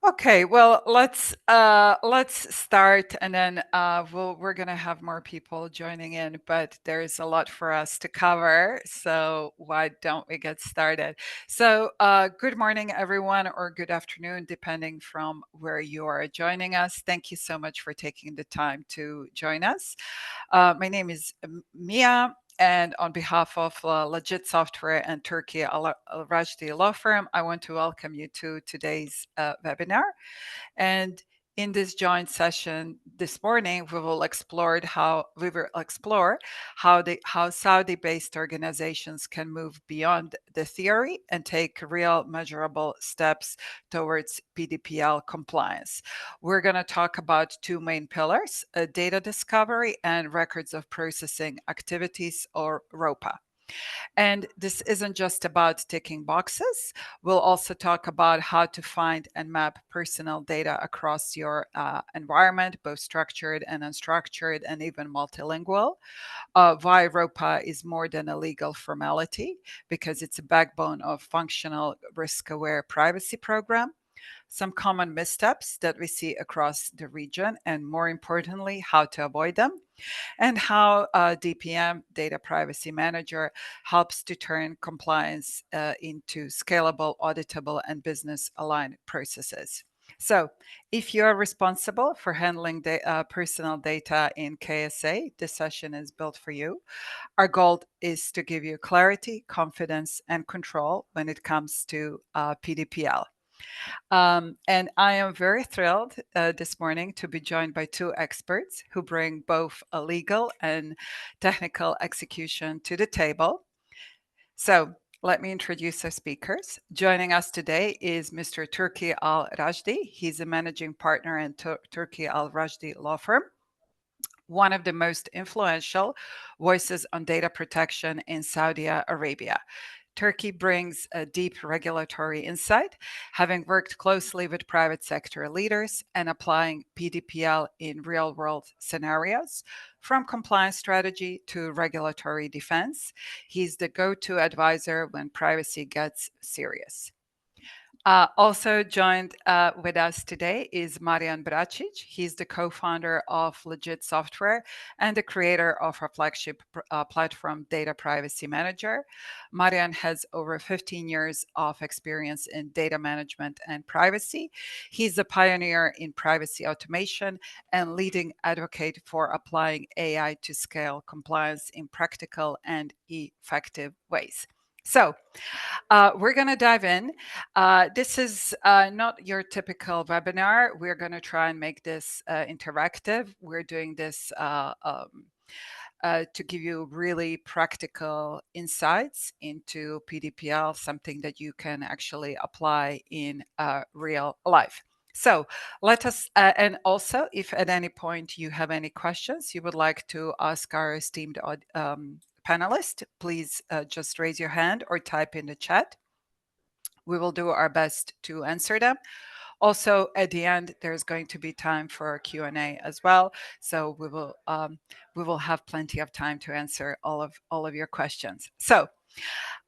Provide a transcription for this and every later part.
Okay, well, let's start, and then we're gonna have more people joining in, but there's a lot for us to cover, so why don't we get started? So, good morning, everyone, or good afternoon, depending from where you are joining us. Thank you so much for taking the time to join us. My name is Mia, and on behalf of Legit Software and Turki Al-Rashedi Law Firm, I want to welcome you to today's webinar. And in this joint session this morning, we will explore how Saudi-based organizations can move beyond the theory and take real measurable steps towards PDPL compliance. We're going to talk about two main pillars, data discovery and records of processing activities, or ROPA. And this isn't just about ticking boxes. We'll also talk about how to find and map personal data across your environment, both structured and unstructured, and even multilingual. Why ROPA is more than a legal formality, because it's a backbone of functional risk-aware privacy program. Some common missteps that we see across the region, and more importantly, how to avoid them, and how DPM, Data Privacy Manager, helps to turn compliance into scalable, auditable, and business-aligned processes. So, if you're responsible for handling personal data in KSA, this session is built for you. Our goal is to give you clarity, confidence, and control when it comes to PDPL. And I am very thrilled this morning to be joined by two experts who bring both a legal and technical execution to the table. So let me introduce our speakers. Joining us today is Mr. Turki Al-Rashedi. He's a managing partner in Turki Al-Rashedi Law Firm, one of the most influential voices on data protection in Saudi Arabia. Turki brings a deep regulatory insight, having worked closely with private sector leaders and applying PDPL in real world scenarios. From compliance strategy to regulatory defense, he's the go to advisor when privacy gets serious. Also joined with us today is Marian Bracic. He's the co-founder of Legit Software and the creator of our flagship platform, Data Privacy Manager. Marian has over 15 years of experience in data management and privacy. He's a pioneer in privacy automation and leading advocate for applying AI to scale compliance in practical and effective ways. So, we're going to dive in. This is not your typical webinar. We're going to try and make this interactive. We're doing this to give you really practical insights into PDPL, something that you can actually apply in real life. So let us, and also if at any point you have any questions you would like to ask our esteemed panelist, please just raise your hand or type in the chat. We will do our best to answer them. Also, at the end, there's going to be time for Q&A as well. So we will have plenty of time to answer all of your questions. So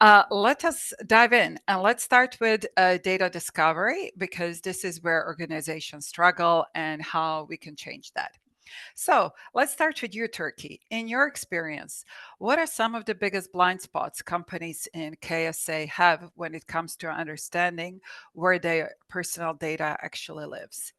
let us dive in, and let's start with data discovery, because this is where organizations struggle and how we can change that. So let's start with you, Turki. In your experience, what are some of the biggest blind spots companies in KSA have when it comes to understanding where their personal data actually lives?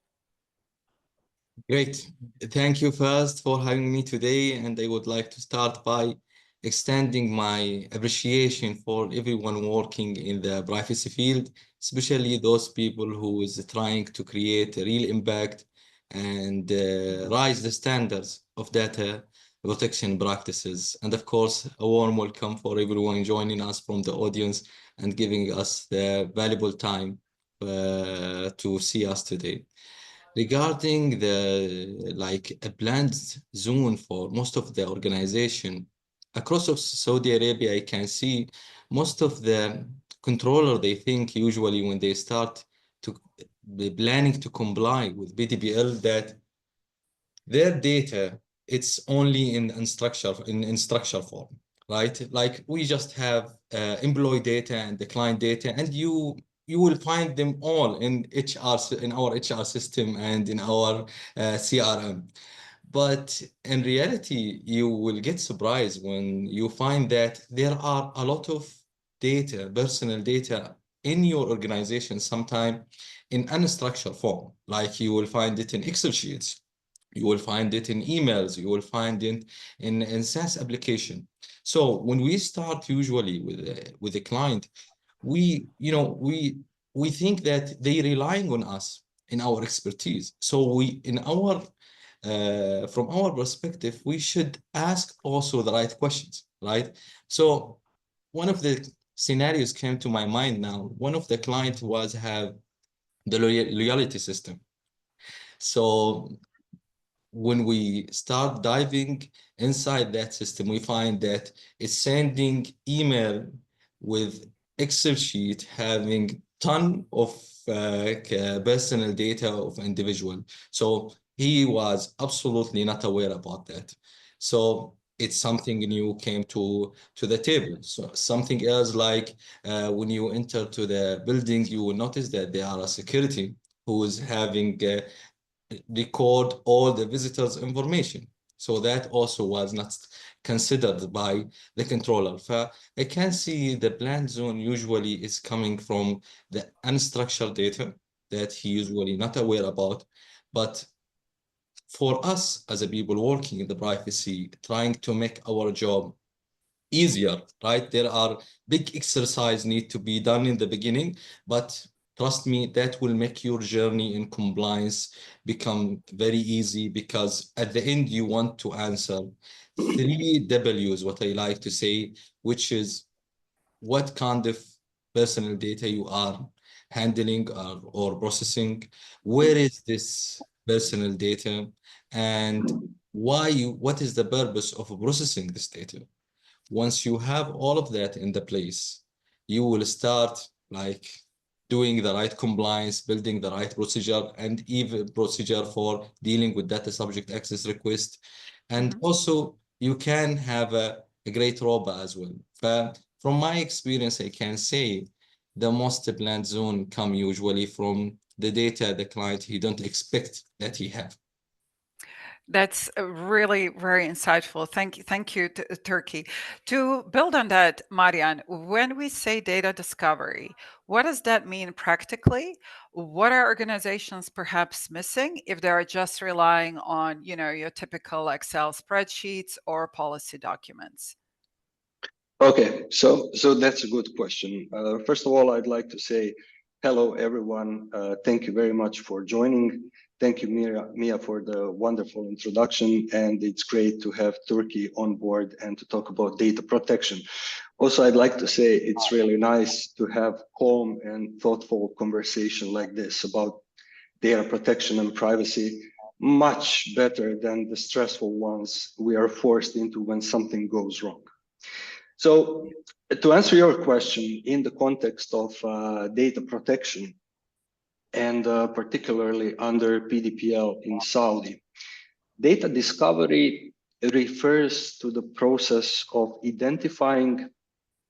Great. Thank you first for having me today. And I would like to start by extending my appreciation for everyone working in the privacy field, especially those people who is trying to create a real impact and rise the standards of data protection practices. And of course, a warm welcome for everyone joining us from the audience and giving us the valuable time to see us today. Regarding a planned zone for most of the organization across of Saudi Arabia, I can see most of the controller, they think usually when they start to be planning to comply with PDPL that their data, it's only in structure form, right? Like we just have employee data and the client data, and you you will find them all in in our HR system and in our CRM. But in reality, you will get surprised when you find that there are a lot of data, personal data in your organization, sometime in unstructured form. Like you will find it in Excel sheets, you will find it in emails, you will find it in SaaS application. So when we start usually with a client, we, you know, we think that they relying on us in our expertise. So we, in our from our perspective, we should ask also the right questions, right? So one of the scenarios came to my mind now. One of the clients was have the loyalty system. So when we start diving inside that system, we find that it's sending email with Excel sheet having ton of personal data of individual. So he was absolutely not aware about that. So it's something new came to the table. So something else like when you enter to the building, you will notice that there are a security who is having record all the visitors' information. So that also was not considered by the controller. I can see the bland zone usually is coming from the unstructured data that he usually not aware about. But for us as a people working in the privacy, trying to make our job easier, right? There are big exercise need to be done in the beginning, but trust me, that will make your journey in compliance become very easy, because at the end you want to answer three W's, what I like to say, which is what kind of personal data you are handling or processing, where is this personal data, and what is the purpose of processing this data. Once you have all of that in the place, you will start like doing the right compliance, building the right procedure, and even procedure for dealing with data subject access request. And Mhm. also you can have a great ROPA as well. But from my experience, I can say the most bland zone come usually from the data the client he don't expect that he have. That's really very insightful. Thank you, Turkey. To build on that, Marian, when we say data discovery, what does that mean practically? What are organizations perhaps missing if they are just relying on, your typical Excel spreadsheets or policy documents? Okay, so that's a good question. First of all, I'd like to say hello, everyone. Thank you very much for joining. Thank you, Mia, for the wonderful introduction, and it's great to have Turkey on board and to talk about data protection. Also, I'd like to say it's really nice to have calm and thoughtful conversation like this about data protection and privacy, much better than the stressful ones we are forced into when something goes wrong. So to answer your question in the context of data protection, and particularly under PDPL in Saudi, data discovery refers to the process of identifying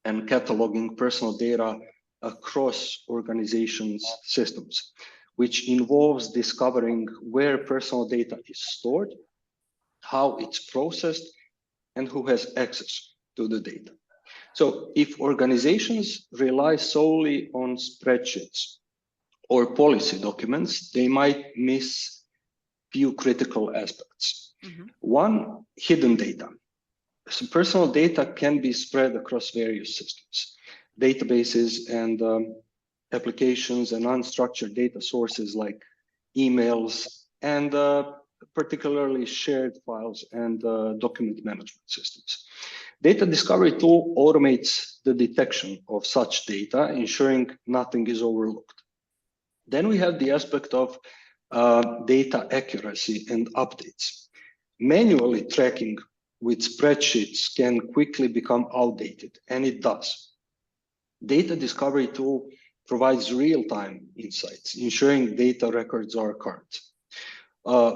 and cataloging personal data across organizations' systems, which involves discovering where personal data is stored, how it's processed, and who has access to the data. So if organizations rely solely on spreadsheets or policy documents, they might miss few critical aspects. Mhm. One, hidden data. So personal data can be spread across various systems, databases and applications and unstructured data sources like emails and particularly shared files and document management systems. Data discovery tool automates the detection of such data, ensuring nothing is overlooked. Then we have the aspect of data accuracy and updates. Manually tracking with spreadsheets can quickly become outdated, and it does. Data discovery tool provides real-time insights, ensuring data records are current.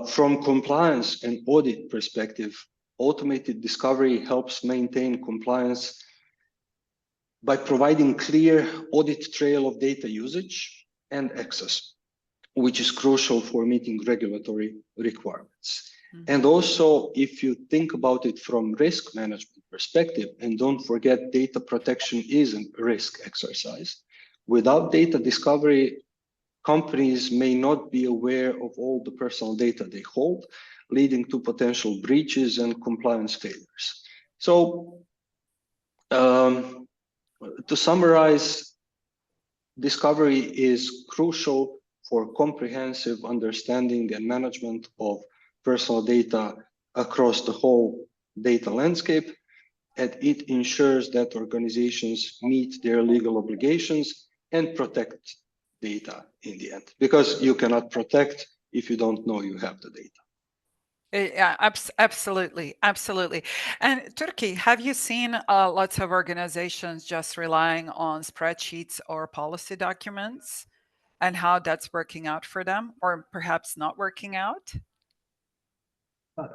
From compliance and audit perspective, automated discovery helps maintain compliance by providing clear audit trail of data usage and access, which is crucial for meeting regulatory requirements. And also, if you think about it from risk management perspective, and don't forget, data protection is a risk exercise. Without data discovery, companies may not be aware of all the personal data they hold, leading to potential breaches and compliance failures. So, to summarize, discovery is crucial for comprehensive understanding and management of personal data across the whole data landscape, and it ensures that organizations meet their legal obligations and protect data in the end, because you cannot protect if you don't know you have the data. Yeah, absolutely, absolutely. And Turki, have you seen lots of organizations just relying on spreadsheets or policy documents, and how that's working out for them, or perhaps not working out?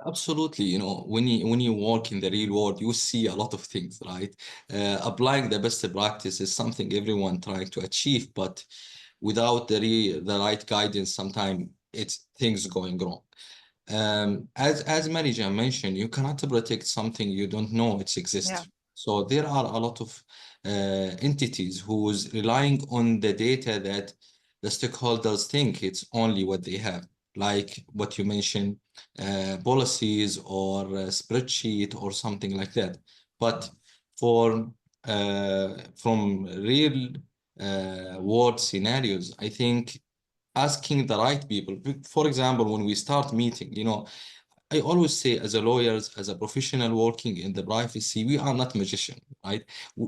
Absolutely. You know, when you work in the real world, you see a lot of things, right? Applying the best practice is something everyone trying to achieve, but without the right guidance, sometimes it's things going wrong. As manager mentioned, you cannot protect something you don't know it Yeah. exists. So there are a lot of entities who's relying on the data that the stakeholders think it's only what they have, like what you mentioned, policies or a spreadsheet or something like that. But for from real world scenarios, I think asking the right people. For example, when we start meeting, you know, I always say, as a lawyers, as a professional working in the privacy, we are not magician, right?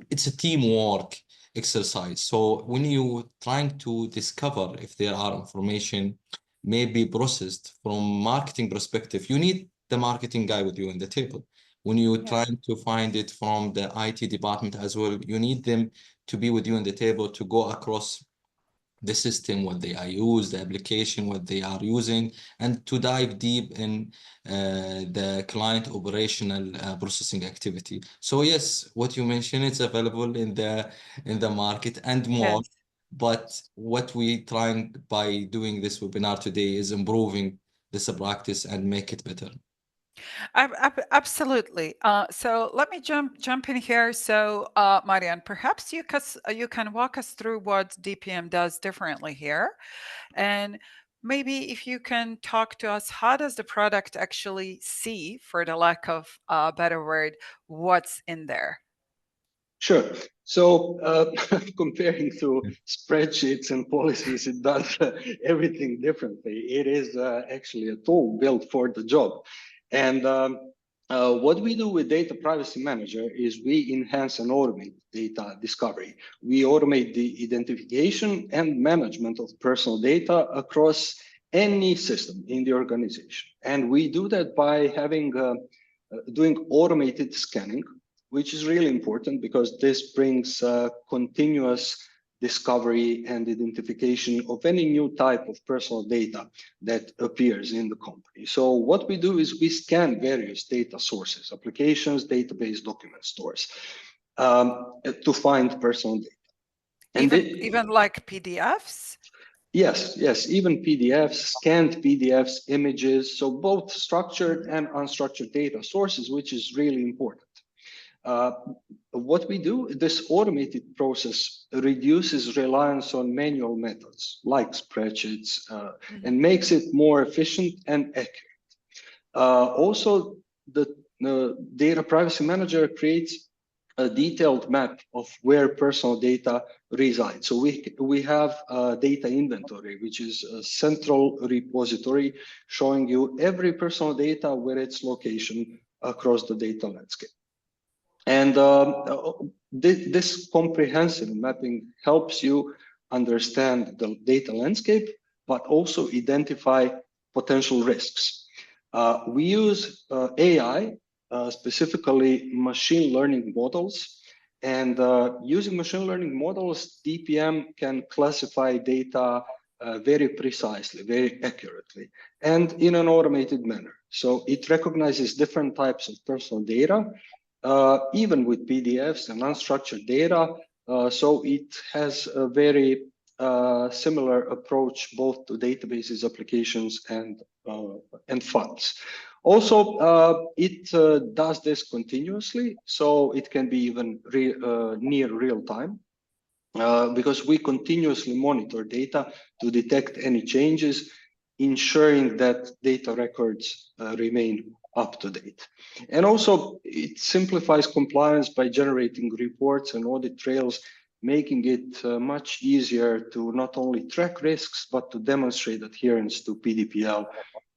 It's a teamwork exercise. So when you trying to discover if there are information maybe processed from marketing perspective, you need the marketing guy with you on the table. When you're Yes. trying to find it from the IT department as well, you need them to be with you on the table to go across the system, what they are use, the application, what they are using, and to dive deep in the client operational processing activity. So yes, what you mentioned, it's available in the market and more. Yes. But what we trying by doing this webinar today is improving this practice and make it better. Absolutely. So let me jump in here. So, Marian, perhaps you can walk us through what DPM does differently here, and maybe if you can talk to us, how does the product actually see, for the lack of a better word, what's in there? Sure. So comparing to spreadsheets and policies, it does everything differently. It is actually a tool built for the job. And what we do with Data Privacy Manager is we enhance and automate data discovery. We automate the identification and management of personal data across any system in the organization. And we do that by doing automated scanning, which is really important because this brings continuous discovery and identification of any new type of personal data that appears in the company. So what we do is we scan various data sources, applications, database, document stores, to find personal data. And Even like PDFs? Yes, even PDFs, scanned PDFs, images, so both structured and unstructured data sources, which is really important. What we do, this automated process reduces reliance on manual methods like spreadsheets and makes it more efficient and accurate. Also, the Data Privacy Manager creates a detailed map of where personal data resides. So we have a data inventory, which is a central repository showing you every personal data where its location across the data landscape. And this comprehensive mapping helps you understand the data landscape, but also identify potential risks. We use AI, specifically machine learning models. And using machine learning models, DPM can classify data very precisely, very accurately, and in an automated manner. So it recognizes different types of personal data even with PDFs and unstructured data. So it has a very similar approach both to databases, applications, and funds. Also, it does this continuously, so it can be even near real time. Because we continuously monitor data to detect any changes, ensuring that data records remain up to date. And also, it simplifies compliance by generating reports and audit trails, making it much easier to not only track risks, but to demonstrate adherence to PDPL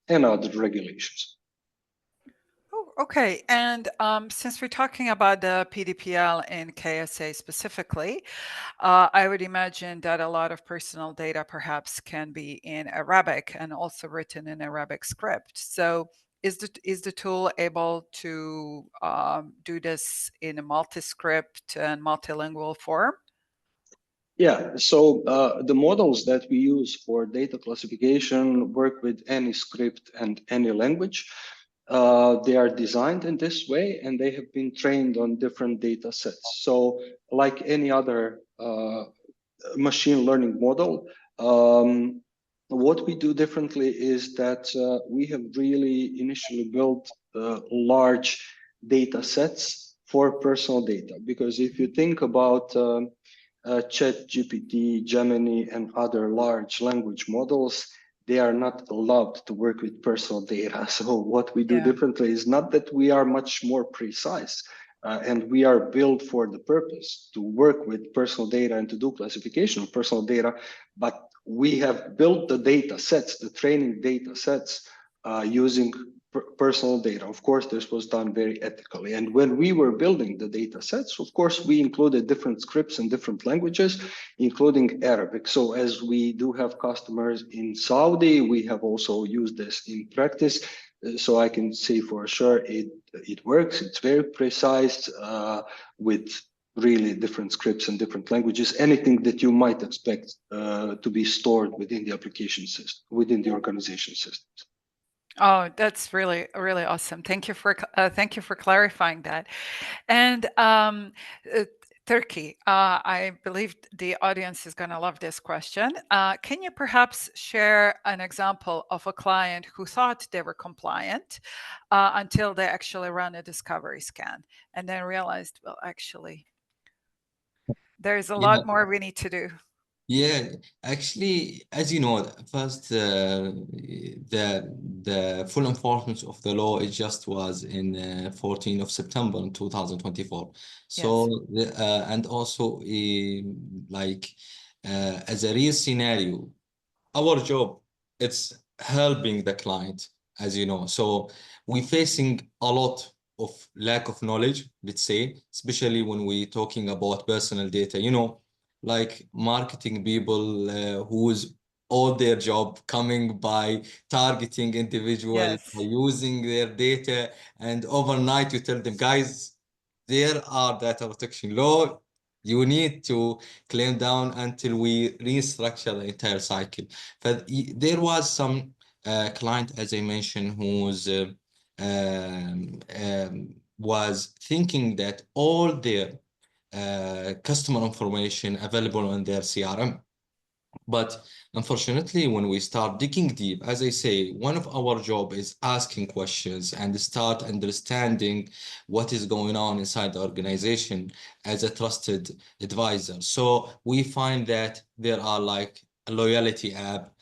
and other regulations. Oh, okay. And since we're talking about the PDPL and KSA specifically, I would imagine that a lot of personal data perhaps can be in Arabic and also written in Arabic script. So is the tool able to do this in a multi-script and multilingual form? Yeah, so the models that we use for data classification work with any script and any language. They are designed in this way, and they have been trained on different data sets. So like any other machine learning model, what we do differently is that we have really initially built large data sets for personal data. Because if you think about ChatGPT, Gemini, and other large language models, they are not allowed to work with personal data. So what we do differently is not that we are much more precise, and we are built for the purpose to work with personal data and to do classification of personal data, but we have built the data sets, the training data sets, using personal data. Of course, this was done very ethically. And when we were building the data sets, of course, we included different scripts in different languages, including Arabic. So as we do have customers in Saudi, we have also used this in practice. So I can say for sure it works. It's very precise with really different scripts and different languages, anything that you might expect to be stored within the application system, within the organization systems. Oh, that's really, really awesome. Thank you for clarifying that. And Turki, I believe the audience is going to love this question. Can you perhaps share an example of a client who thought they were compliant until they actually ran a discovery scan and then realized, well, actually, there's a lot more we need to do? Yeah, actually, as you know, first the full enforcement of the law it just was in 14th of September in 2024. So and also like as a real scenario, our job it's helping the client, as you know. So we're facing a lot of lack of knowledge, let's say, especially when we're talking about personal data. You know, like marketing people whose all their job coming by targeting individuals, by Yes. using their data, and overnight you tell them, guys, there are data protection law. You need to claim down until we restructure the entire cycle. But there was some client, as I mentioned, who's was thinking that all their customer information available on their CRM. But unfortunately, when we start digging deep, as I say, one of our job is asking questions and start understanding what is going on inside the organization as a trusted advisor. So we find that there are like a loyalty app,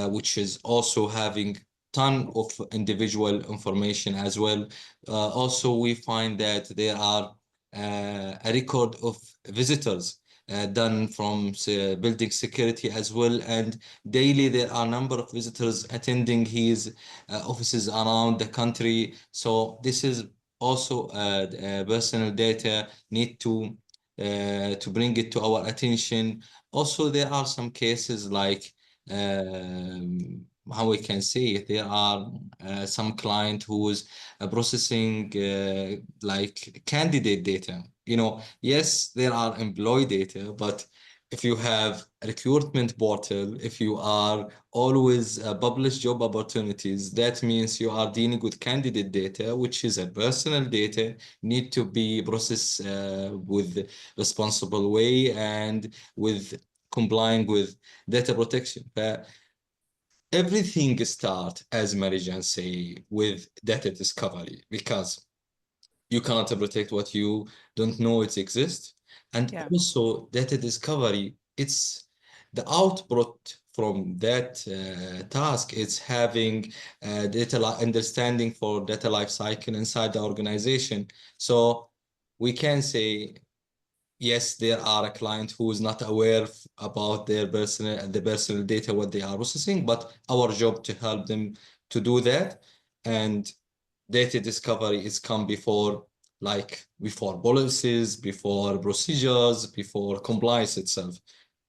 which is also having ton of individual information as well. Also, we find that there are a record of visitors done from building security as well. And daily there are a number of visitors attending his offices around the country. So this is also personal data need to bring it to our attention. Also, there are some cases like how we can say it, there are some client who is processing like candidate data. You know, yes, there are employee data, but if you have a recruitment portal, if you are always publish job opportunities, that means you are dealing with candidate data, which is a personal data, need to be processed with responsible way and with complying with data protection. But everything start, as Marijan say, with data discovery, because you cannot protect what you don't know it exists. And Yeah. also data discovery, it's the output from that task. It's having understanding for data life cycle inside the organization. So we can say, yes, there are a client who is not aware about the personal data, what they are processing, but our job to help them to do that. And data discovery is come before, like before policies, before procedures, before compliance itself.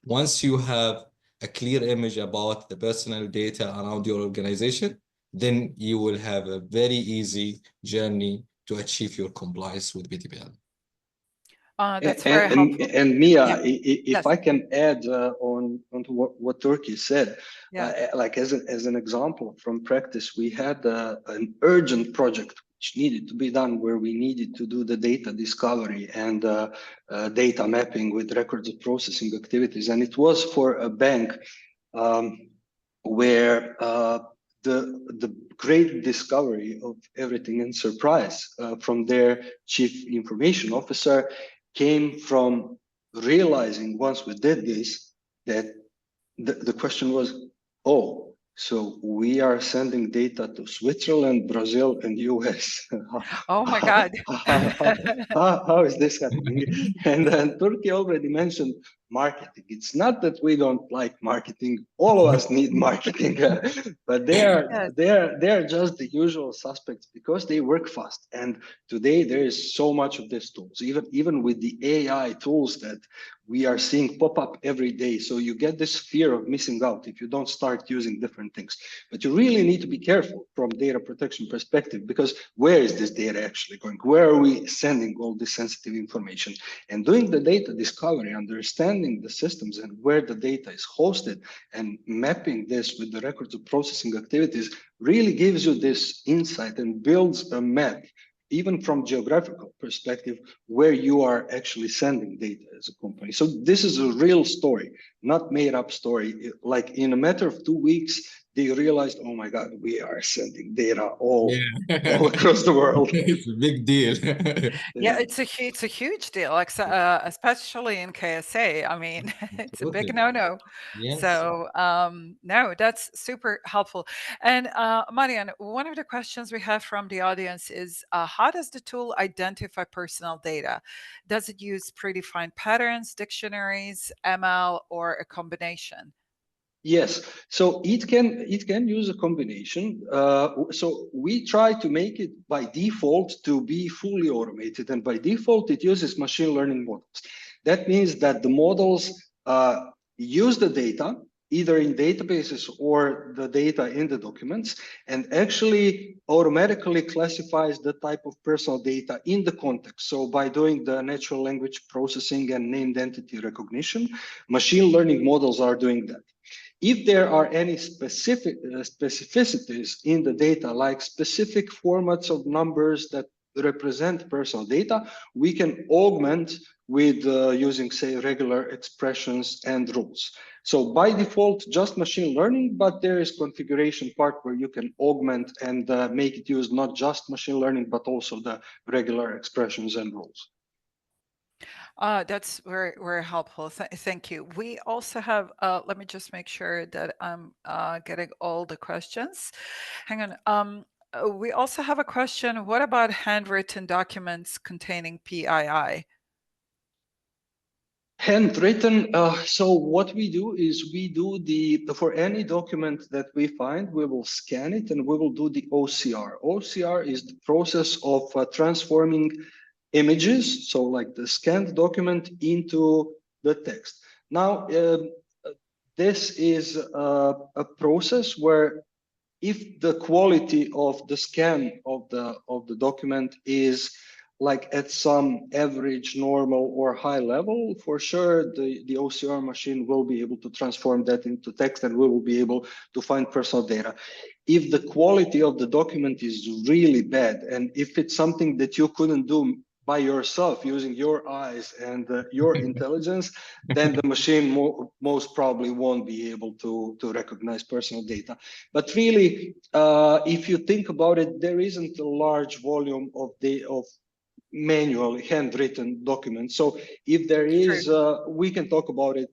Once you have a clear image about the personal data around your organization, then you will have a very easy journey to achieve your compliance with PDPL. That's very helpful. And Mia, Yeah. if Yes. I can add onto what Turki said, Yeah. like as an example from practice, we had an urgent project which needed to be done, where we needed to do the data discovery and data mapping with records of processing activities, and it was for a bank where the great discovery of everything and surprise from their chief information officer came from realizing, once we did this, that the question was, oh, so we are sending data to Switzerland, Brazil, and US. Oh my God. How is this happening? And then Turkey already mentioned marketing. It's not that we don't like marketing. All of us need marketing, but Yes. they are just the usual suspects because they work fast. And today there is so much of these tools, even with the AI tools that we are seeing pop up every day. So you get this fear of missing out if you don't start using different things. But you really need to be careful from data protection perspective, because where is this data actually going? Where are we sending all this sensitive information? And doing the data discovery, understanding the systems and where the data is hosted, and mapping this with the records of processing activities really gives you this insight and builds a map, even from geographical perspective, where you are actually sending data as a company. So this is a real story, not made up story. Like in a matter of 2 weeks, they realized, oh my God, we are sending data all across the world. It's a big deal. Yeah, it's a huge deal, like especially in KSA. I mean, it's a big Absolutely. no-no. Yes. So no, that's super helpful. And Marian, one of the questions we have from the audience is, how does the tool identify personal data? Does it use predefined patterns, dictionaries, ML, or a combination? Yes, so it can use a combination. So we try to make it by default to be fully automated, and by default it uses machine learning models. That means that the models use the data either in databases or the data in the documents, and actually automatically classifies the type of personal data in the context. So by doing the natural language processing and named entity recognition, machine learning models are doing that. If there are any specificities in the data, like specific formats of numbers that represent personal data, we can augment with using, say, regular expressions and rules. So by default, just machine learning, but there is configuration part where you can augment and make it use not just machine learning, but also the regular expressions and rules. That's very, very helpful. Thank you. We also have, let me just make sure that I'm getting all the questions. Hang on. We also have a question. What about handwritten documents containing PII? Handwritten. So what we do is we do for any document that we find, we will scan it and we will do the OCR. OCR is the process of transforming images, so like the scanned document, into the text. Now, this is a process where if the quality of the scan of the document is like at some average, normal, or high level, for sure, the OCR machine will be able to transform that into text, and we will be able to find personal data. If the quality of the document is really bad, and if it's something that you couldn't do by yourself using your eyes and your intelligence, then the machine most probably won't be able to recognize personal data. But really, if you think about it, there isn't a large volume of manual handwritten documents. So if there is, we can talk about it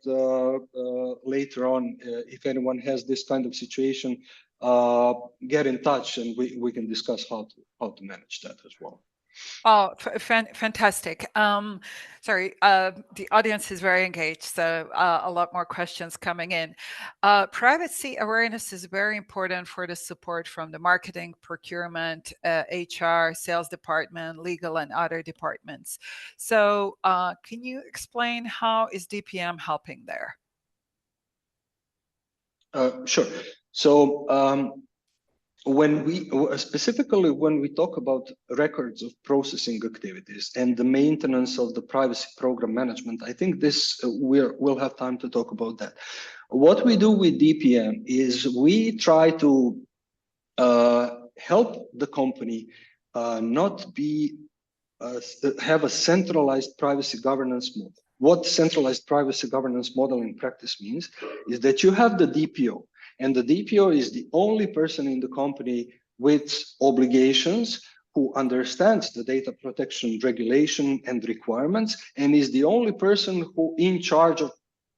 later on. If anyone has this kind of situation, get in touch and we can discuss how to manage that as well. Oh, fantastic. Sorry, the audience is very engaged, so a lot more questions coming in. Privacy awareness is very important for the support from the marketing, procurement, HR, sales department, legal, and other departments. So can you explain how is DPM helping there? Sure. So when we specifically when we talk about records of processing activities and the maintenance of the privacy program management, I think this we'll have time to talk about that. What we do with DPM is we try to help the company not be have a centralized privacy governance model. What centralized privacy governance model in practice means is that you have the DPO, and the DPO is the only person in the company with obligations, who understands the data protection regulation and requirements, and is the only person who in charge of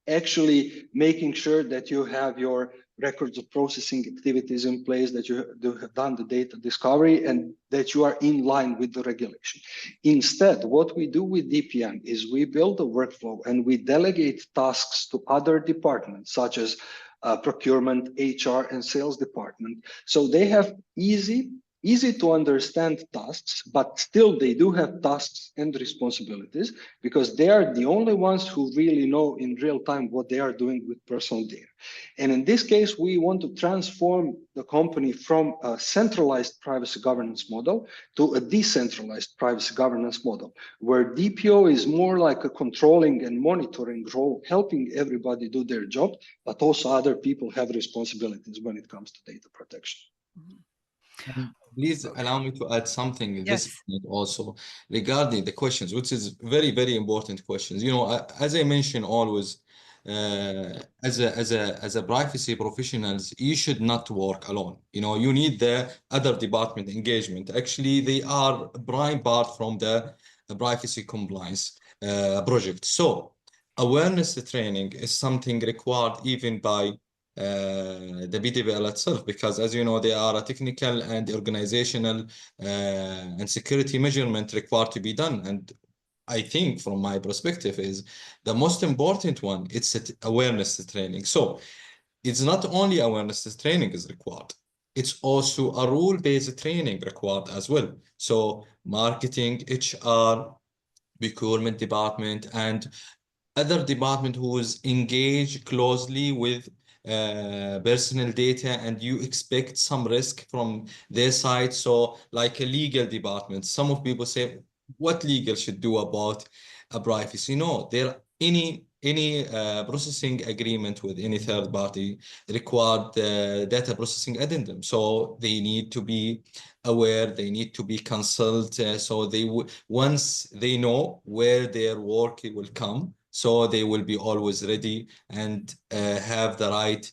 actually making sure that you have your records of processing activities in place, that you have done the data discovery, and that you are in line with the regulation. Instead, what we do with DPM is we build a workflow and we delegate tasks to other departments, such as procurement, HR, and sales department. So they have easy to understand tasks, but still they do have tasks and responsibilities, because they are the only ones who really know in real time what they are doing with personal data. And in this case, we want to transform the company from a centralized privacy governance model to a decentralized privacy governance model, where DPO is more like a controlling and monitoring role, helping everybody do their job, but also other people have responsibilities when it comes to data protection. Mm-hmm. Please allow me to add something in this Yes. also regarding the questions, which is very, very important questions. You know, as I mentioned always, as a privacy professionals, you should not work alone. You know, you need the other department engagement. Actually, they are a prime part from the privacy compliance project. So awareness training is something required even by the PDPL itself, because as you know, there are a technical and organizational and security measurement required to be done. And I think from my perspective is the most important one, it's awareness training. So it's not only awareness training is required, it's also a rule-based training required as well. So marketing, HR, procurement department, and other department who is engaged closely with personal data, and you expect some risk from their side. So like a legal department, some of people say, what legal should do about a privacy? No, there any processing agreement with any third party required data processing addendum. So they need to be aware, they need to be consulted. So they once they know where their work will come, so they will be always ready and have the right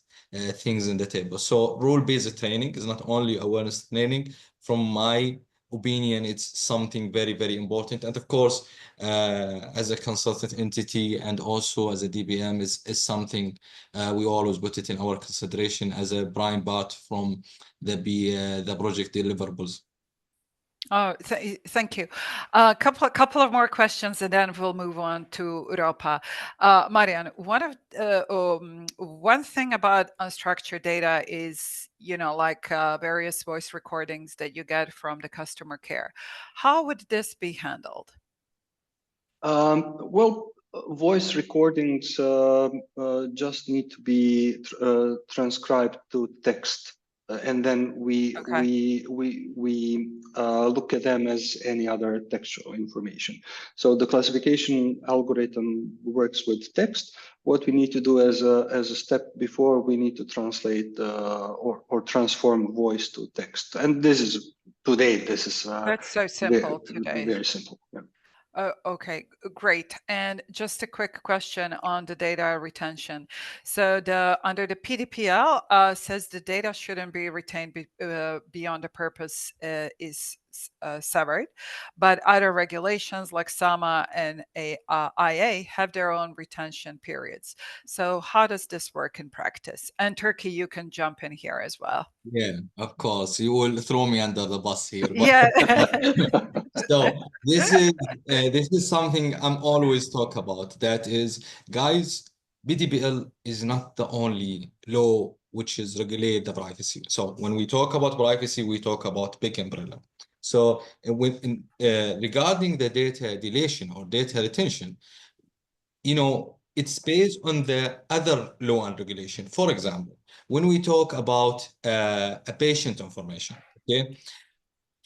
things in the table. So rule-based training is not only awareness training. From my opinion, it's something very, very important. And of course, as a consultant entity and also as a DPM is something we always put it in our consideration as a prime part from the project deliverables. Oh, thank you. A couple of more questions, and then we'll move on to ROPA. Marian, one thing about unstructured data is, you know, like various voice recordings that you get from the customer care. How would this be handled? Well, voice recordings just need to be transcribed to text and then we Okay. look at them as any other textual information. So the classification algorithm works with text. What we need to do as a step before, we need to translate or transform voice to text. And this is today. This is That's so very, simple today. very simple. Yeah. Okay, great. And just a quick question on the data retention. So the under the PDPL says the data shouldn't be retained beyond the purpose is severed, but other regulations like SAMA and IA have their own retention periods. So how does this work in practice? And Turkey, you can jump in here as well. Yeah, of course. You will throw me under the bus here, but Yeah. so this is something I'm always talk about. That is, guys, BDPL is not the only law which is regulate the privacy. So when we talk about privacy, we talk about big umbrella. So regarding the data deletion or data retention, it's based on the other law and regulation. For example, when we talk about a patient information, okay,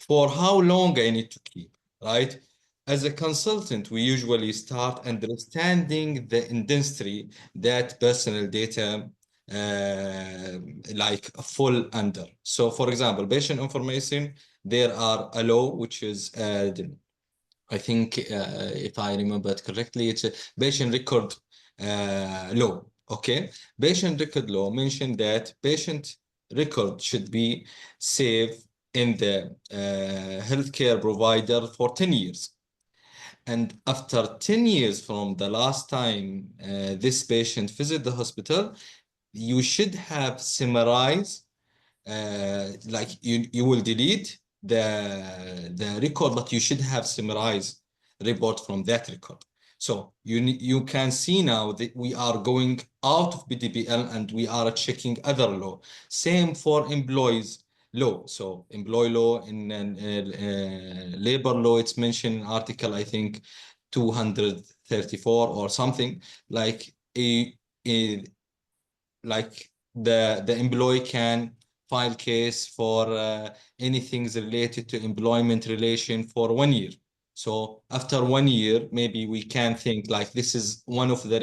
for how long I need to keep, right? As a consultant, we usually start understanding the industry that personal data like fall under. So, for example, patient information, there are a law which is I think, if I remember it correctly, it's a patient record law. Okay, patient record law mentioned that patient record should be saved in the healthcare provider for 10 years. And after 10 years from the last time this patient visited the hospital, you should have summarized like you will delete the record, but you should have summarized report from that record. So you can see now that we are going out of PDPL and we are checking other law. Same for employees law. So employee law in labor law, it's mentioned in article, I think 234 or something, like like the employee can file case for anything related to employment relation for 1 year. So after 1 year, maybe we can think like this is one of the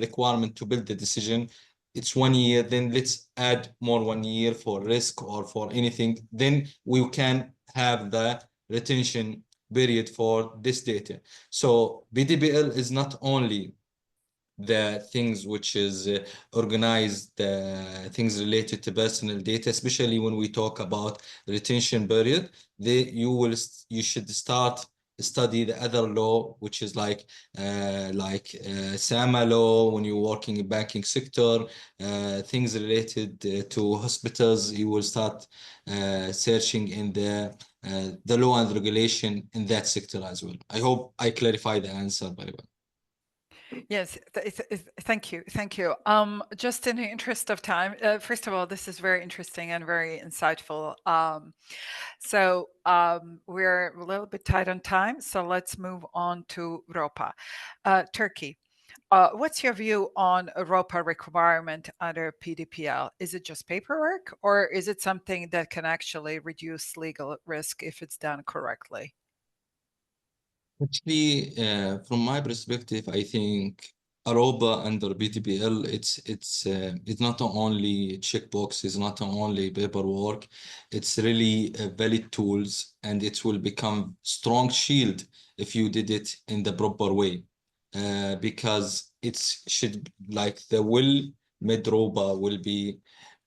requirement to build the decision. It's 1 year, then let's add more 1 year for risk or for anything. Then we can have the retention period for this data. So BDPL is not only the things which is organized things related to personal data, especially when we talk about retention period. You should start study the other law, which is like SAMA law when you're working in banking sector, things related to hospitals. You will start searching in the law and regulation in that sector as well. I hope I clarify the answer very well. Yes, thank you, thank you. Just in the interest of time, first of all, this is very interesting and very insightful. We're a little bit tight on time, so let's move on to ROPA. Turkey, what's your view on a ROPA requirement under PDPL? Is it just paperwork, or is it something that can actually reduce legal risk if it's done correctly? Actually, from my perspective, I think ROPA under BTPL, it's not only checkbox, it's not only paperwork, it's really valid tools, and it will become strong shield if you did it in the proper way, because it should like the will made ROPA will be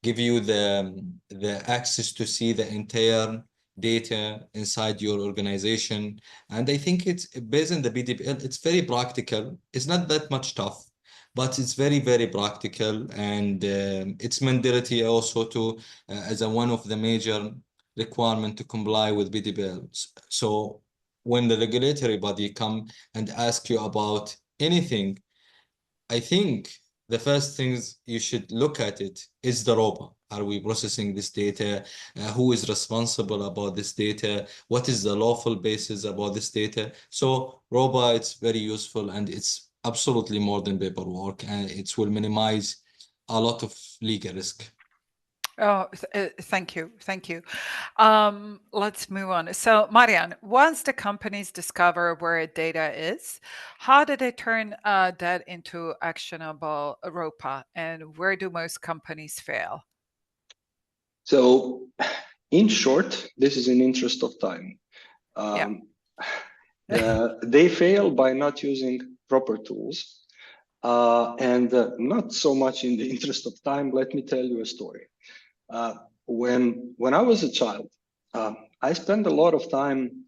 give you the access to see the entire data inside your organization. And I think it's based on the BDPL, it's very practical. It's not that much tough, but it's very, very practical. And it's mandatory also to, as one of the major requirement to comply with BDPL. So when the regulatory body come and ask you about anything, I think the first things you should look at it is the ROPA. Are we processing this data? Who is responsible about this data? What is the lawful basis about this data? So ROPA, it's very useful and it's absolutely more than paperwork, and it will minimize a lot of legal risk. Oh, thank you. Thank you. Let's move on. So, Marian, once the companies discover where data is, how do they turn that into actionable ROPA? And where do most companies fail? So, in short, this is in interest of time. Yeah. They fail by not using proper tools. And not so much in the interest of time, let me tell you a story. When I was a child, I spent a lot of time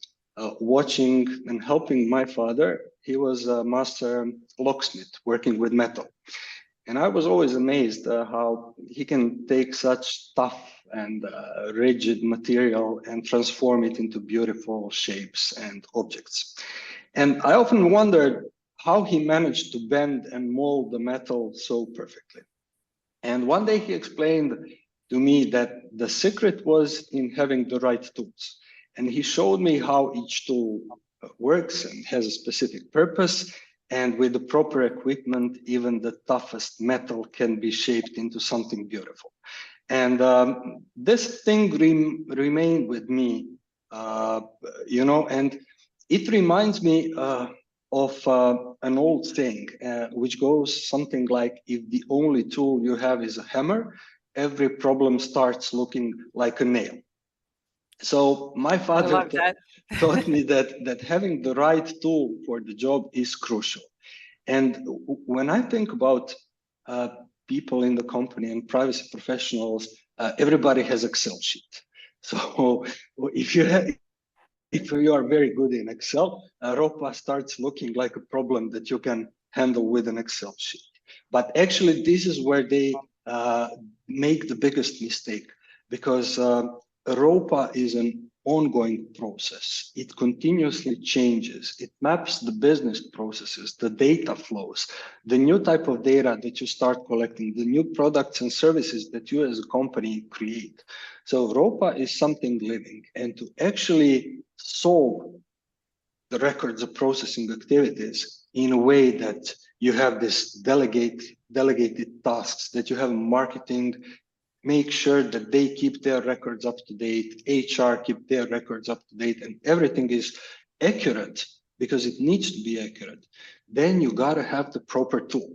watching and helping my father. He was a master locksmith working with metal. And I was always amazed how he can take such tough and rigid material and transform it into beautiful shapes and objects. And I often wondered how he managed to bend and mold the metal so perfectly. And one day he explained to me that the secret was in having the right tools. And he showed me how each tool works and has a specific purpose. And with the proper equipment, even the toughest metal can be shaped into something beautiful. And this thing remained with me, and it reminds me of an old saying, which goes something like, if the only tool you have is a hammer, every problem starts looking like a nail. So my I father love that. taught me that having the right tool for the job is crucial. And when I think about people in the company and privacy professionals, everybody has Excel sheet. So if you are very good in Excel, ROPA starts looking like a problem that you can handle with an Excel sheet. But actually, this is where they make the biggest mistake, because ROPA is an ongoing process. It continuously changes. It maps the business processes, the data flows, the new type of data that you start collecting, the new products and services that you as a company create. So ROPA is something living, and to actually solve the records of processing activities in a way that you have this delegated tasks, that you have marketing make sure that they keep their records up to date, HR keep their records up to date, and everything is accurate because it needs to be accurate, then you got to have the proper tool.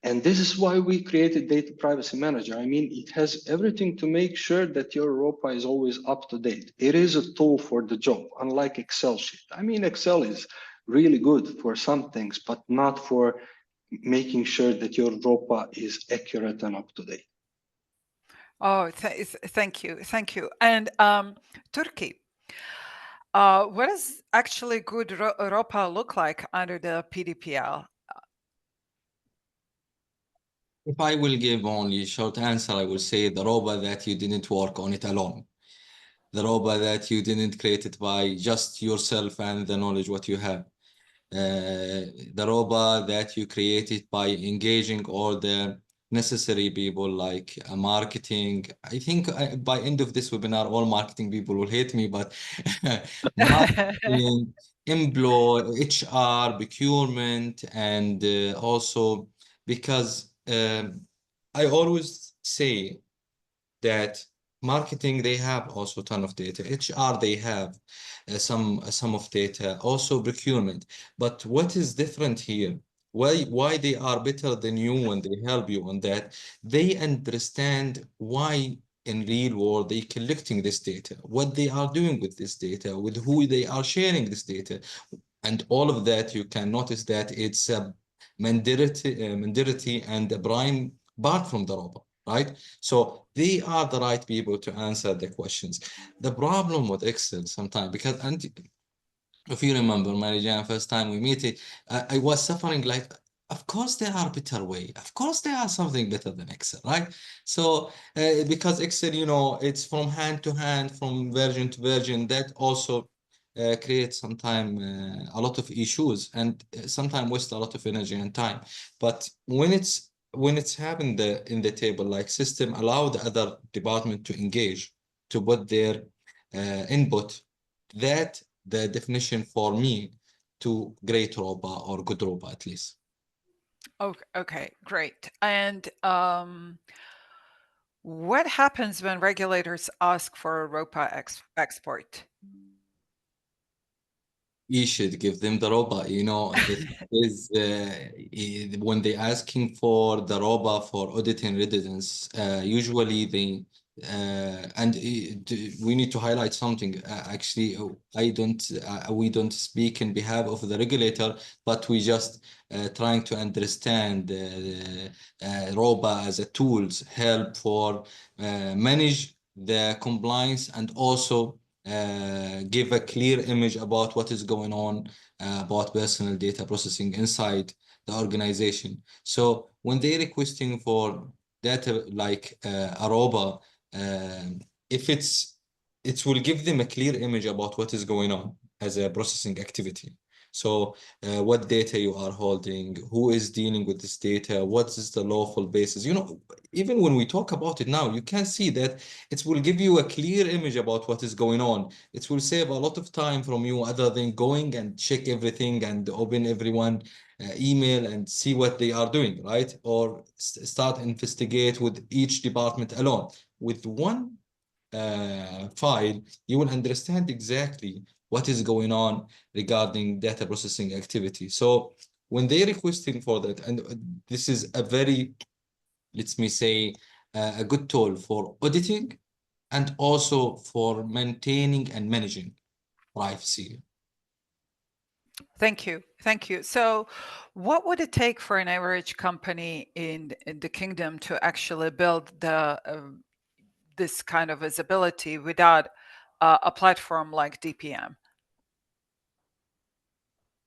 And this is why we created Data Privacy Manager. I mean, it has everything to make sure that your ROPA is always up to date. It is a tool for the job, unlike Excel sheet. I mean, Excel is really good for some things, but not for making sure that your ROPA is accurate and up to date. Oh, thank you. Thank you. And Turkey, what does actually good ROPA look like under the PDPL? If I will give only a short answer, I will say the ROPA that you didn't work on it alone. The ROPA that you didn't create it by just yourself and the knowledge what you have. The ROPA that you created by engaging all the necessary people like marketing. I think by end of this webinar, all marketing people will hate me, but marketing, employee, HR, procurement, and also because I always say that marketing, they have also a ton of data. HR, they have some of data, also procurement. But what is different here? Why they are better than you when they help you on that? They understand why in real world they collecting this data, what they are doing with this data, with who they are sharing this data. And all of that, you can notice that it's a mandarity and a prime part from the ROPA, right? So they are the right people to answer the questions. The problem with Excel sometimes, because and if you remember, Marijan, first time we meet it, I was suffering like, of course there are better way. Of course there are something better than Excel, right? So because Excel, it's from hand to hand, from version to version, that also creates sometimes a lot of issues and sometimes waste a lot of energy and time. But when it's happened in the table, like system allow the other department to engage, to put their input, that the definition for me to great ROPA or good ROPA at least. Okay, great. And What happens when regulators ask for a ROPA export? You should give them the ROPA. You know, the thing is when they're asking for the ROPA for auditing residence, usually they and we need to highlight something. Actually, we don't speak in behalf of the regulator, but we just trying to understand ROPA as a tools help for manage the compliance and also give a clear image about what is going on about personal data processing inside the organization. So when they're requesting for data like Aroba, if it will give them a clear image about what is going on as a processing activity. So what data you are holding, who is dealing with this data, what is the lawful basis? You know, even when we talk about it now, you can see that it will give you a clear image about what is going on. It will save a lot of time from you other than going and check everything and open everyone email and see what they are doing, right? Or start investigate with each department alone. With one file, you will understand exactly what is going on regarding data processing activity. So when they're requesting for that, and this is a very, let me say, a good tool for auditing and also for maintaining and managing privacy. Thank you. Thank you. So, what would it take for an average company in the kingdom to actually build this kind of visibility without a platform like DPM?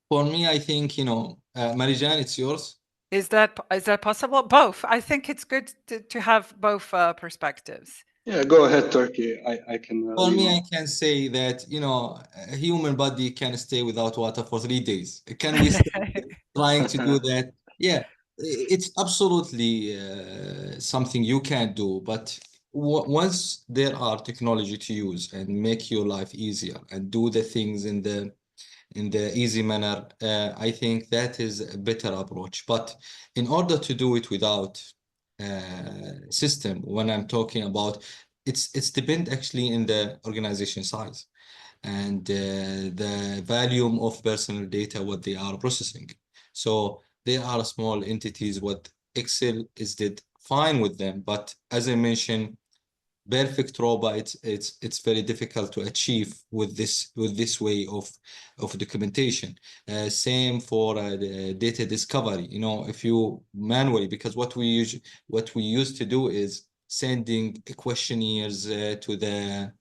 For me, I think, you know, Marijan, it's yours. Is that possible? Both. I think it's good to have both perspectives. Yeah, go ahead, Turkey. I can For lean me, on. I can say that, you know, a human body can stay without water for 3 days. Can we stay trying to do that? Yeah, it's absolutely something you can do. But once there are technology to use and make your life easier and do the things in the easy manner, I think that is a better approach. But in order to do it without system, when I'm talking about, it's depend actually in the organization size and the volume of personal data what they are processing. So there are small entities what Excel is did fine with them, but as I mentioned, perfect ROPA, it's very difficult to achieve with this way of documentation. Same for the data discovery. You know, if you manually, because what we used to do is sending questionnaires to the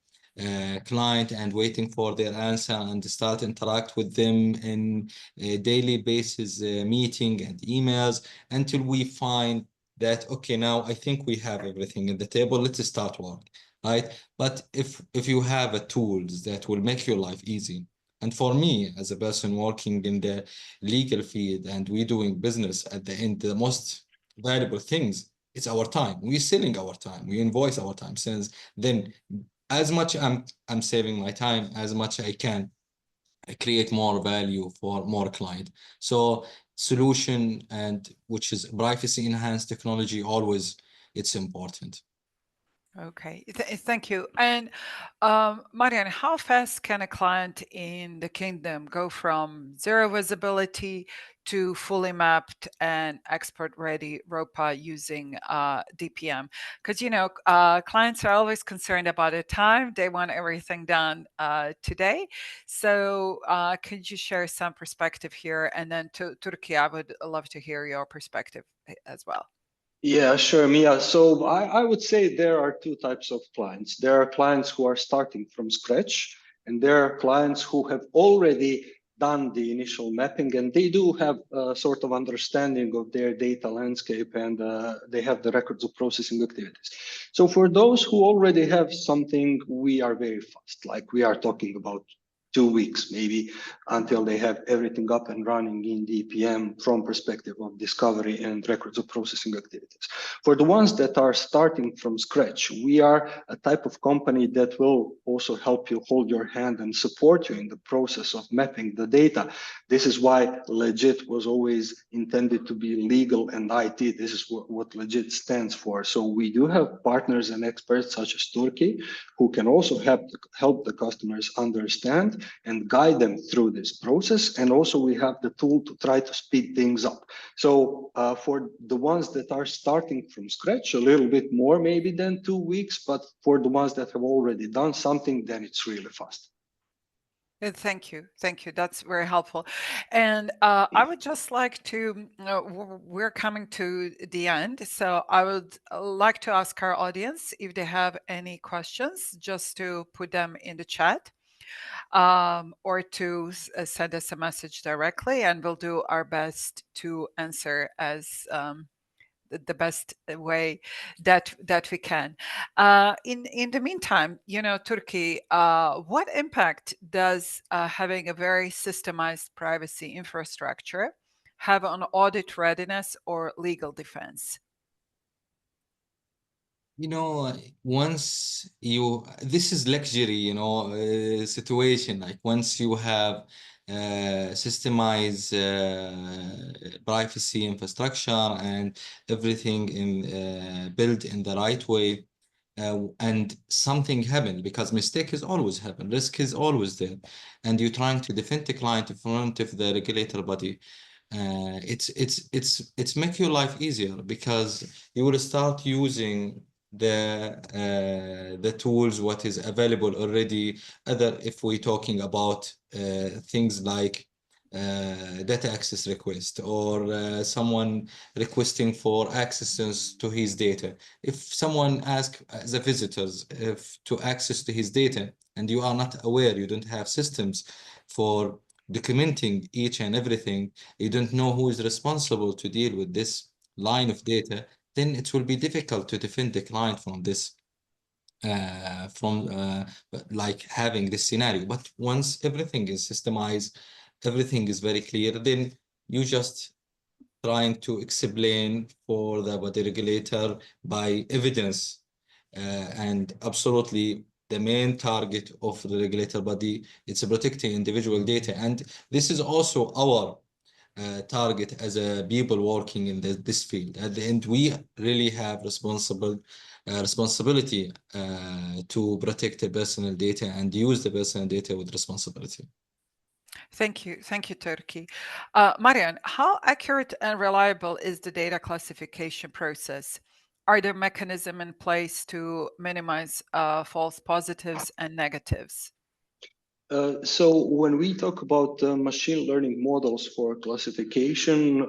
client and waiting for their answer and start interact with them in a daily basis, meeting and emails until we find that okay, now I think we have everything in the table, let's start work, right? But if you have a tools that will make your life easy, and for me as a person working in the legal field and we doing business, at the end the most valuable things, it's our time. We're selling our time, we invoice our time. Since then, as much I'm saving my time, as much I can create more value for more client. So solution, and which is privacy enhanced technology, always it's important. Okay, thank you. And Marian, how fast can a client in the kingdom go from zero visibility to fully mapped and export-ready ROPA using DPM? Because clients are always concerned about the time; they want everything done today. So, could you share some perspective here? And then, Turki, I would love to hear your perspective as well. Yeah, sure, Mia. So I would say there are two types of clients. There are clients who are starting from scratch, and there are clients who have already done the initial mapping, and they do have a sort of understanding of their data landscape, and they have the records of processing activities. So for those who already have something, we are very fast. Like we are talking about 2 weeks maybe until they have everything up and running in DPM from perspective of discovery and records of processing activities. For the ones that are starting from scratch, we are a type of company that will also help you, hold your hand and support you in the process of mapping the data. This is why legit was always intended to be legal and IT. This is what legit stands for. So we do have partners and experts such as Turki who can also help the customers understand and guide them through this process. And also we have the tool to try to speed things up. So for the ones that are starting from scratch, a little bit more maybe than 2 weeks, but for the ones that have already done something, then it's really fast. Thank you. Thank you. That's very helpful. And I would just like to, we're coming to the end. So I would like to ask our audience if they have any questions, just to put them in the chat, or to send us a message directly, and we'll do our best to answer as the best way that we can. In the meantime, Turkey, what impact does having a very systemized privacy infrastructure have on audit readiness or legal defense? Once this is luxury, situation. Like once you have systemized privacy infrastructure and everything built in the right way, and something happened, because mistake is always happen, risk is always there, and you're trying to defend the client in front of the regulator body. It's make your life easier, because you will start using the tools what is available already. Other, if we're talking about things like data access request, or someone requesting for access to his data. If someone asks the visitors if to access to his data, and you are not aware, you don't have systems for documenting each and everything, you don't know who is responsible to deal with this line of data, then it will be difficult to defend the client from this, like having this scenario. But once everything is systemized, everything is very clear, then you just trying to explain for the body regulator by evidence, and absolutely the main target of the regulator body, it's protecting individual data. And this is also our target as a people working in this field. At the end, we really have responsibility to protect the personal data and use the personal data with responsibility. Thank you. Thank you, Turki. Marian, how accurate and reliable is the data classification process? Are there mechanisms in place to minimize false positives and negatives? So when we talk about machine learning models for classification,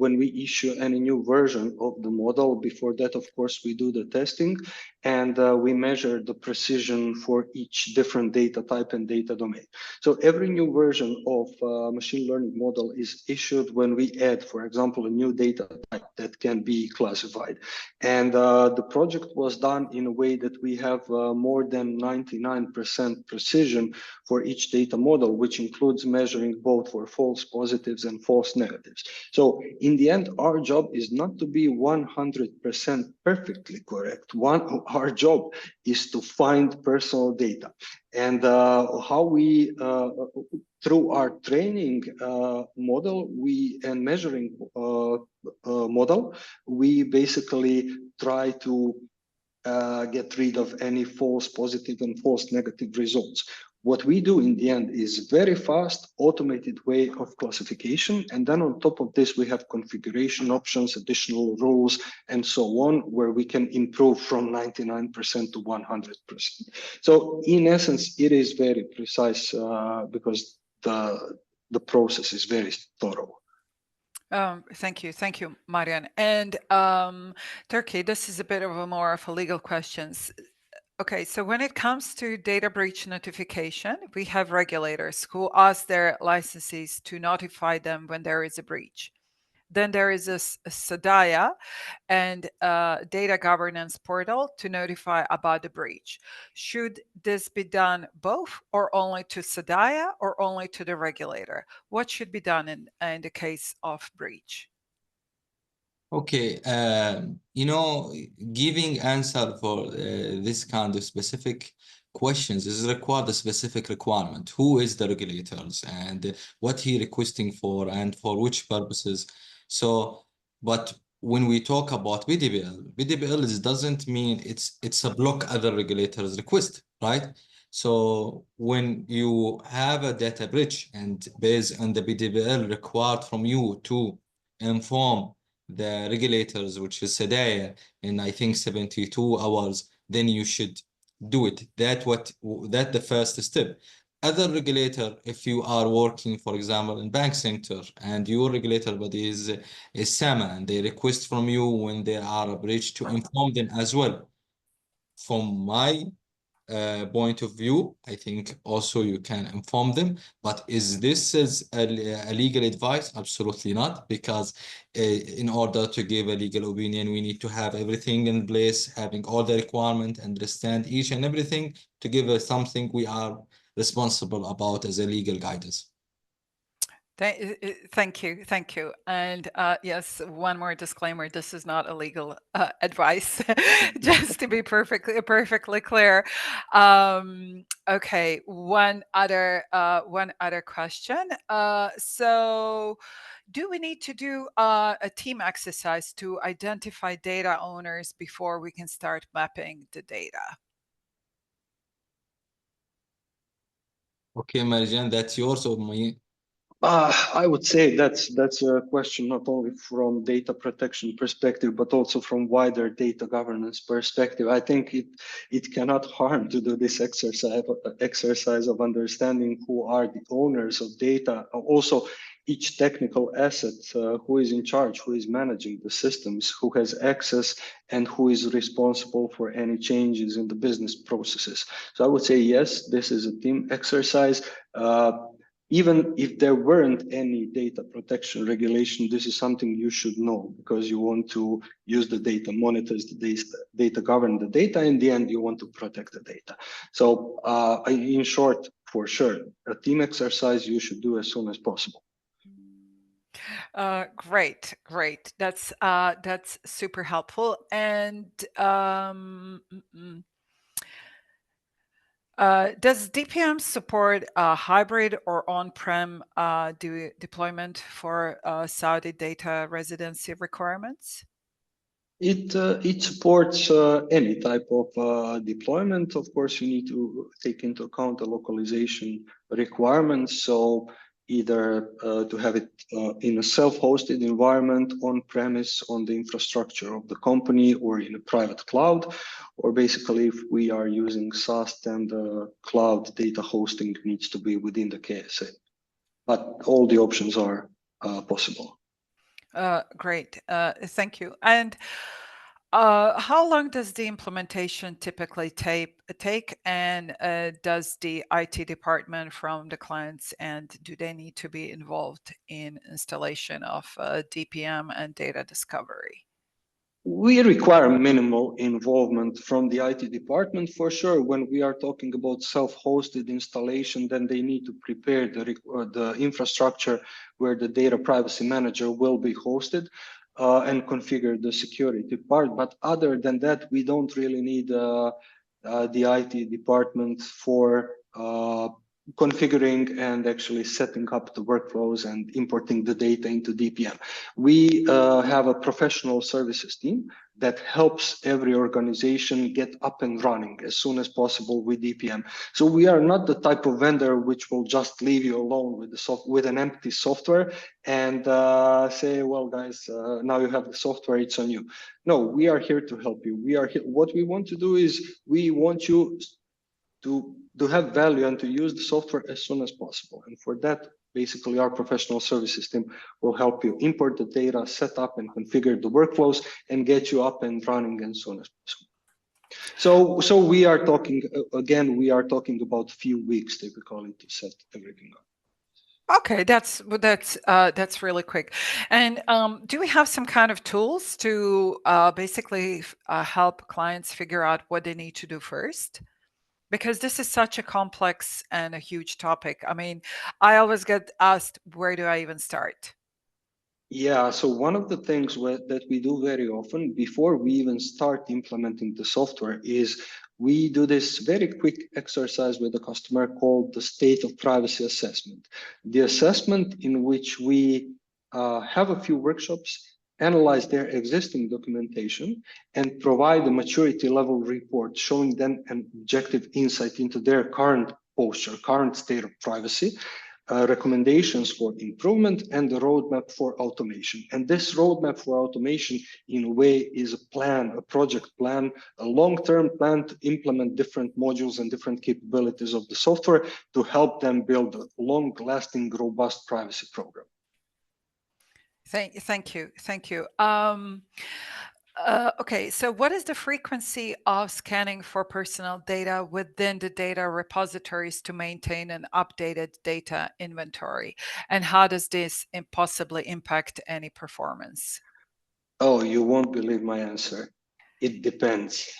when we issue any new version of the model, before that, of course, we do the testing, and we measure the precision for each different data type and data domain. So every new version of machine learning model is issued when we add, for example, a new data type that can be classified. And the project was done in a way that we have more than 99% precision for each data model, which includes measuring both for false positives and false negatives. So in the end, our job is not to be 100% perfectly correct. Our job is to find personal data. And how we, through our training model, and measuring model, we basically try to get rid of any false positive and false negative results. What we do in the end is very fast, automated way of classification. And then on top of this, we have configuration options, additional rules, and so on, where we can improve from 99% to 100%. So in essence, it is very precise because the process is very thorough. Thank you, Marian. And Turkey, this is a bit of a more of a legal questions. Okay, so when it comes to data breach notification, we have regulators who ask their licensees to notify them when there is a breach. Then there is this SADAIA and data governance portal to notify about the breach. Should this be done both or only to SADAIA or only to the regulator? What should be done in the case of breach? Okay, giving answer for this kind of specific questions is required a specific requirement. Who is the regulators and what he requesting for and for which purposes? So, but when we talk about PDPL doesn't mean it's a block other regulators request, right? So when you have a data breach and based on the PDPL required from you to inform the regulators, which is SADAIA, in I think 72 hours, then you should do it. That's the first step. Other regulator, if you are working, for example, in bank sector, and your regulator body is SAMA, and they request from you when there are a breach to inform them as well. From my point of view, I think also you can inform them. But is this a legal advice? Absolutely not, because in order to give a legal opinion, we need to have everything in place, having all the requirement, understand each and everything to give us something we are responsible about as a legal guidance. Thank you. And yes, one more disclaimer: this is not a legal advice, just to be perfectly clear. Okay, one other question. So, do we need to do a team exercise to identify data owners before we can start mapping the data? Okay, Marjan, that's yours or me? I would say that's a question not only from data protection perspective, but also from wider data governance perspective. I think it cannot harm to do this exercise of understanding who are the owners of data. Also, each technical asset, who is in charge, who is managing the systems, who has access, and who is responsible for any changes in the business processes. So I would say yes, this is a team exercise. Even if there weren't any data protection regulation, this is something you should know because you want to use the data, monitor the data, govern the data. In the end, you want to protect the data. So in short, for sure, a team exercise you should do as soon as possible. Great. That's super helpful. And does DPM support hybrid or on-prem deployment for Saudi data residency requirements? It supports any type of deployment. Of course, you need to take into account the localization requirements. So either to have it in a self-hosted environment, on-premise, on the infrastructure of the company, or in a private cloud, or basically if we are using SaaS, then the cloud data hosting needs to be within the KSA. But all the options are possible. Great, thank you. And how long does the implementation typically take? And does the IT department from the clients, and do they need to be involved in installation of DPM and data discovery? We require minimal involvement from the IT department for sure. When we are talking about self-hosted installation, then they need to prepare the infrastructure where the data privacy manager will be hosted and configure the security part. But other than that, we don't really need the IT department for configuring and actually setting up the workflows and importing the data into DPM. We have a professional services team that helps every organization get up and running as soon as possible with DPM. So we are not the type of vendor which will just leave you alone with an empty software and say, well, guys, now you have the software, it's on you. No, we are here to help you. We are here. What we want to do is we want you to have value and to use the software as soon as possible. And for that, basically our professional services team will help you import the data, set up and configure the workflows, and get you up and running as soon as possible. So we are talking, again, we are talking about few weeks typically to set everything up. Okay, that's really quick. And do we have some kind of tools to basically help clients figure out what they need to do first? Because this is such a complex and a huge topic. I mean, I always get asked, where do I even start? Yeah, so one of the things that we do very often before we even start implementing the software is we do this very quick exercise with the customer called the state of privacy assessment. The assessment in which we have a few workshops, analyze their existing documentation, and provide a maturity level report showing them an objective insight into their current posture, current state of privacy, recommendations for improvement, and the roadmap for automation. And this roadmap for automation, in a way, is a plan, a project plan, a long-term plan to implement different modules and different capabilities of the software to help them build a long-lasting, robust privacy program. Thank you. Okay, so what is the frequency of scanning for personal data within the data repositories to maintain an updated data inventory? And how does this possibly impact any performance? Oh, you won't believe my answer. It depends.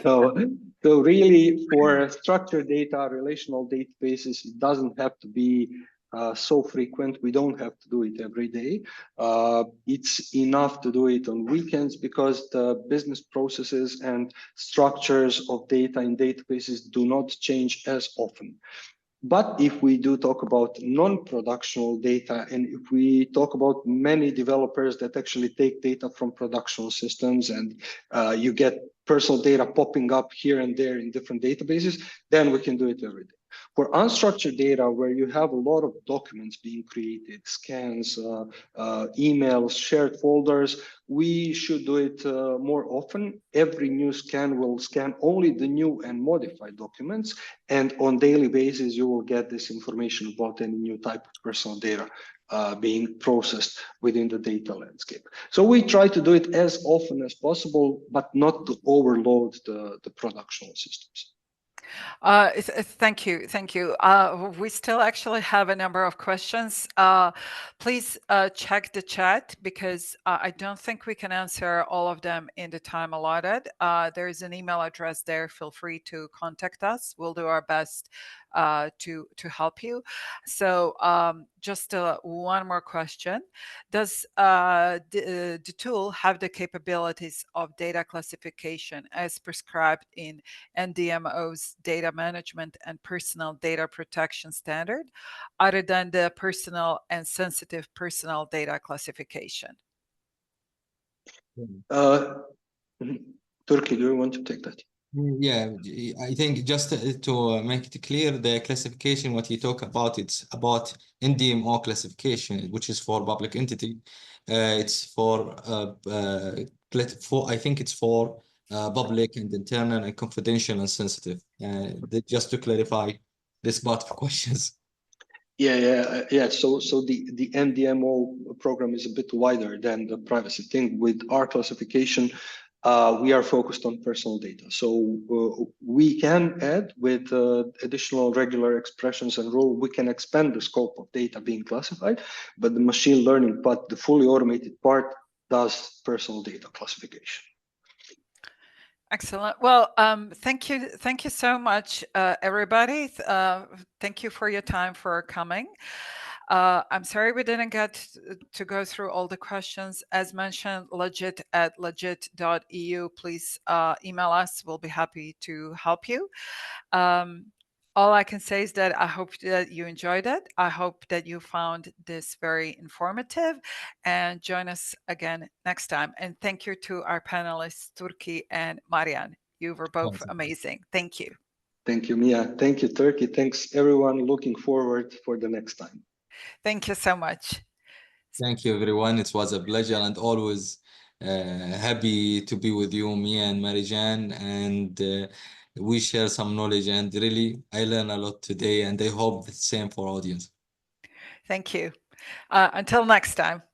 so, so really for structured data, relational databases, it doesn't have to be so frequent. We don't have to do it every day. It's enough to do it on weekends because the business processes and structures of data in databases do not change as often. But if we do talk about non-productional data, and if we talk about many developers that actually take data from productional systems and you get personal data popping up here and there in different databases, then we can do it every day. For unstructured data, where you have a lot of documents being created, scans, emails, shared folders, we should do it more often. Every new scan will scan only the new and modified documents, and on daily basis, you will get this information about any new type of personal data being processed within the data landscape. So we try to do it as often as possible, but not to overload the productional systems. Thank you. We still actually have a number of questions. Please check the chat because I don't think we can answer all of them in the time allotted. There is an email address there. Feel free to contact us. We'll do our best to help you. So just one more question. Does the tool have the capabilities of data classification as prescribed in NDMO's data management and personal data protection standard, other than the personal and sensitive personal data classification? Turki, do you want to take that? Yeah, I think just to make it clear, the classification, what you talk about, it's about NDMO classification, which is for public entity. It's for I think it's for public and internal and confidential and sensitive. Just to clarify this part of questions. Yeah. So the NDMO program is a bit wider than the privacy thing. With our classification, we are focused on personal data. So we can add with additional regular expressions and rule, we can expand the scope of data being classified, but the machine learning part, the fully automated part, does personal data classification. Excellent. Well, thank you so much, everybody. Thank you for your time, for coming. I'm sorry we didn't get to go through all the questions. As mentioned, legit@legit.eu. Please email us. We'll be happy to help you. All I can say is that I hope that you enjoyed it. I hope that you found this very informative, and join us again next time. And thank you to our panelists, Turki and Marian. You were both amazing. Thank you. Thank you, Mia. Thank you, Turki. Thanks, everyone. Looking forward for the next time. Thank you so much. Thank you, everyone. It was a pleasure and always happy to be with you, Mia and Marijan, and we share some knowledge, and really I learned a lot today, and I hope the same for audience. Thank you. Until next time.